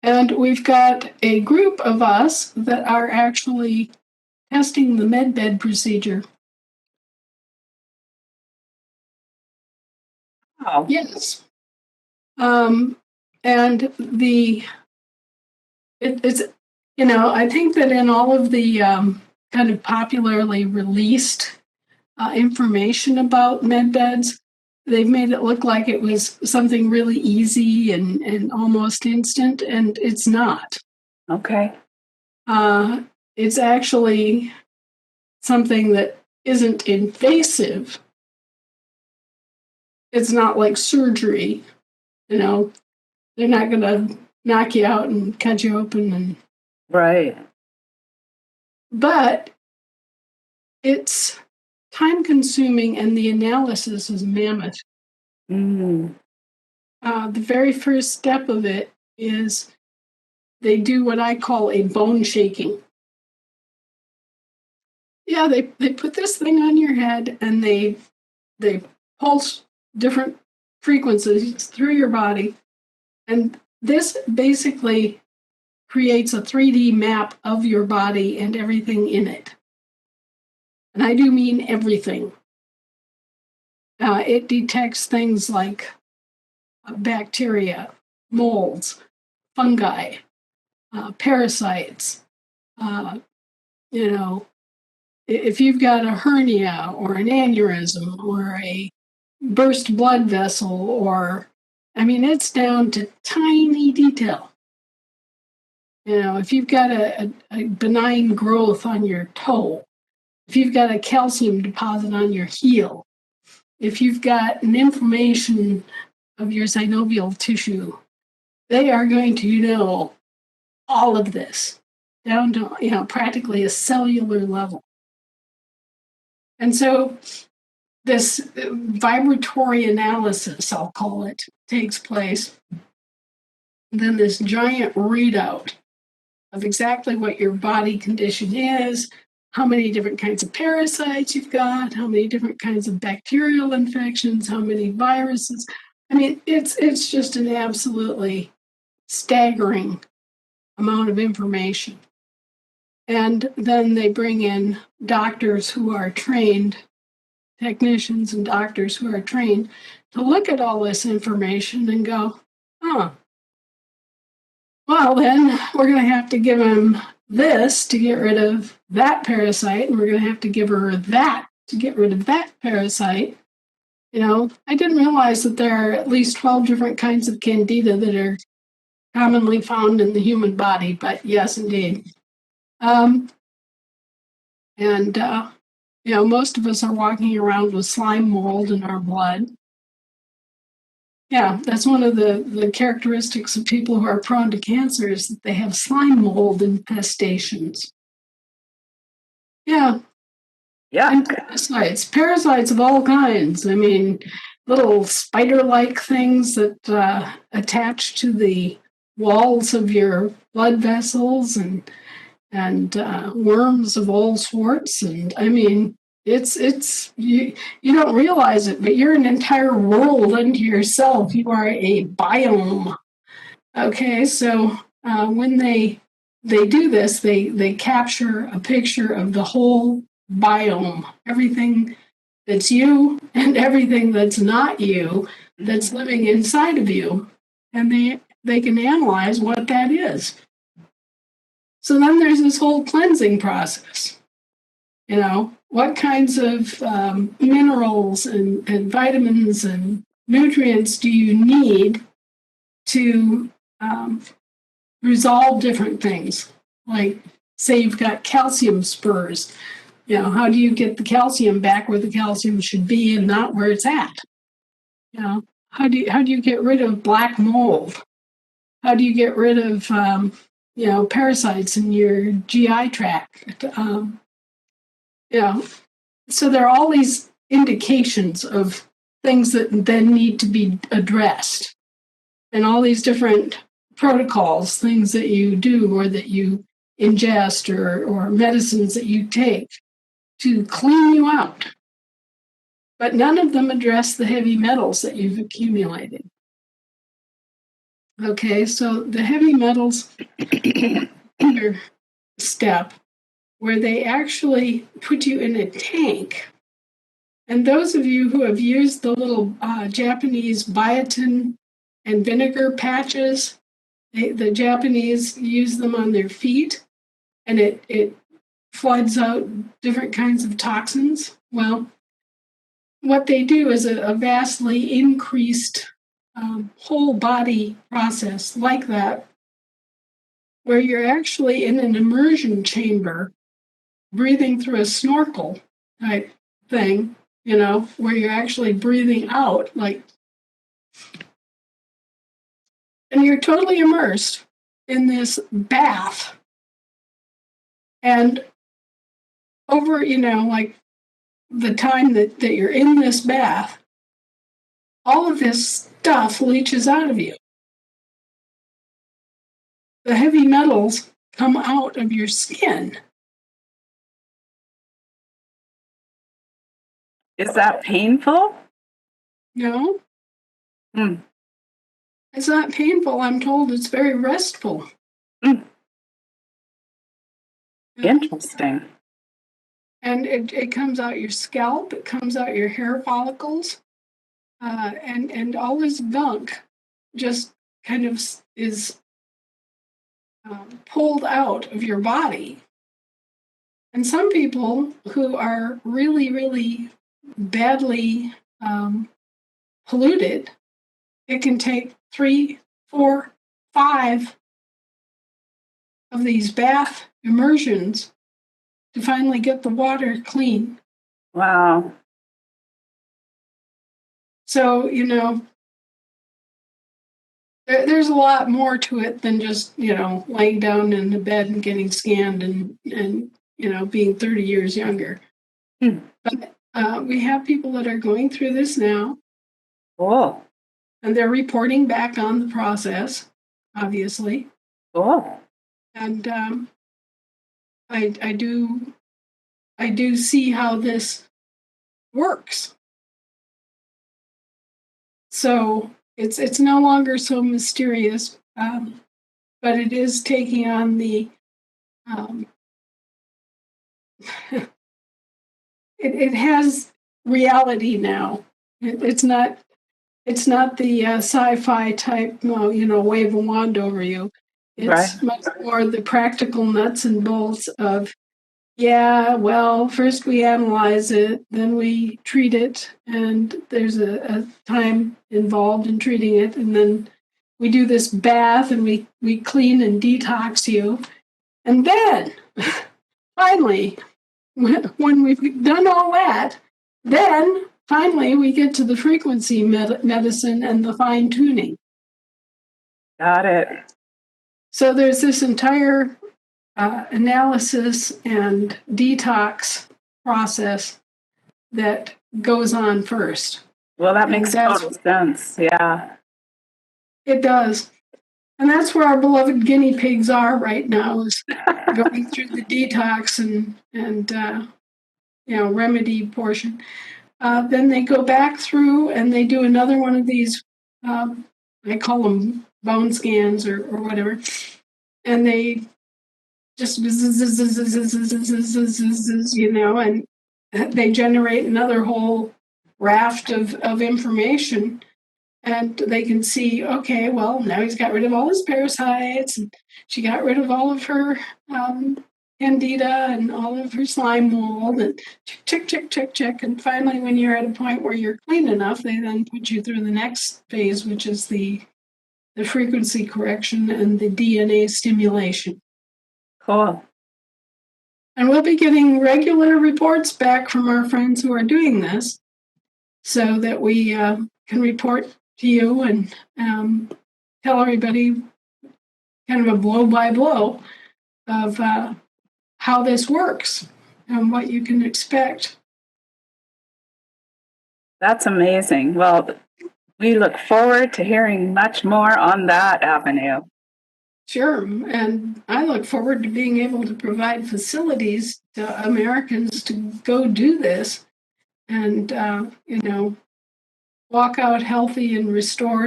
And we've got a group of us that are actually testing the Medbed procedure. Oh. Yes. And it's, I think that in all of the kind of popularly released information about Medbeds, they've made it look like it was something really easy and almost instant, and it's not. Okay. It's actually something that isn't invasive. It's not like surgery, they're not going to knock you out and cut you open and right. But it's time consuming and the analysis is mammoth. Mm. The very first step of it is they do what I call a bone shaking. Yeah, they put this thing on your head and they pulse different frequencies through your body. And this basically creates a 3D map of your body and everything in it. And I do mean everything. It detects things like bacteria, molds, fungi, parasites. If you've got a hernia or an aneurysm or a burst blood vessel, it's down to tiny detail. If you've got a benign growth on your toe, if you've got a calcium deposit on your heel, if you've got an inflammation of your synovial tissue, they are going to know all of this down to practically a cellular level. And so this vibratory analysis, I'll call it, takes place. And then this giant readout of exactly what your body condition is, how many different kinds of parasites you've got, how many different kinds of bacterial infections, how many viruses. It's just an absolutely staggering amount of information. And then they bring in doctors who are trained, technicians and doctors who are trained to look at all this information and go, well, then we're going to have to give him this to get rid of that parasite, and we're going to have to give her that to get rid of that parasite. I didn't realize that there are at least 12 different kinds of candida that are commonly found in the human body, but yes, indeed. Most of us are walking around with slime mold in our blood. Yeah, that's one of the characteristics of people who are prone to cancer is that they have slime mold infestations. Yeah. Yeah. And parasites of all kinds. Little spider-like things that attach to the walls of your blood vessels and worms of all sorts. And it's you don't realize it, but you're an entire world unto yourself. You are a biome. Okay, so when they do this, they capture a picture of the whole biome, everything that's you and everything that's not you that's living inside of you, and they can analyze what that is. So then there's this whole cleansing process. What kinds of minerals and vitamins and nutrients do you need to resolve different things? Like, say you've got calcium spurs. How do you get the calcium back where the calcium should be and not where it's at? How do you get rid of black mold? How do you get rid of parasites in your GI tract? So there are all these indications of things that then need to be addressed, and all these different protocols, things that you do or that you ingest or medicines that you take to clean you out. But none of them address the heavy metals that you've accumulated. Okay, so the heavy metals step where they actually put you in a tank. And those of you who have used the little Japanese biotin and vinegar patches, the Japanese use them on their feet, and it floods out different kinds of toxins. Well, what they do is a vastly increased whole body process like that, where you're actually in an immersion chamber, breathing through a snorkel type thing, where you're actually breathing out, like, and you're totally immersed in this bath. And over, like the time that you're in this bath, all of this stuff leaches out of you. The heavy metals come out of your skin. Is that painful? No. It's not painful. I'm told it's very restful. Interesting. And it comes out your scalp. It comes out your hair follicles. And all this gunk just kind of is pulled out of your body. And some people who are really, really badly polluted, it can take 3, 4, 5 of these bath immersions to finally get the water clean. Wow. So, there's a lot more to it than just, laying down in the bed and getting scanned and being 30 years younger. But we have people that are going through this now. Oh. And they're reporting back on the process, obviously. Oh. And I do see how this works. So it's no longer so mysterious, but it is taking on the it has reality now. It's not the sci-fi type, wave a wand over you. It's much more the practical nuts and bolts of, first we analyze it, then we treat it, and there's a time involved in treating it, and then we do this bath and we clean and detox you. And then, finally, when we've done all that, then finally we get to the frequency medicine and the fine tuning. Got it. So there's this entire analysis and detox process that goes on first. Well, that makes total sense. Yeah. It does. And that's where our beloved guinea pigs are right now, is going through the detox and remedy portion. Then they go back through and they do another one of these, I call them bone scans or whatever, and they just, and they generate another whole raft of information. And they can see, okay, well, now he's got rid of all his parasites, and she got rid of all of her candida and all of her slime mold, and check. And finally, when you're at a point where you're clean enough, they then put you through the next phase, which is the frequency correction and the DNA stimulation. Cool. And we'll be getting regular reports back from our friends who are doing this so that we can report to you and tell everybody kind of a blow by blow of how this works and what you can expect. That's amazing. Well, we look forward to hearing much more on that avenue. Sure. And I look forward to being able to provide facilities to Americans to go do this and, walk out healthy and restored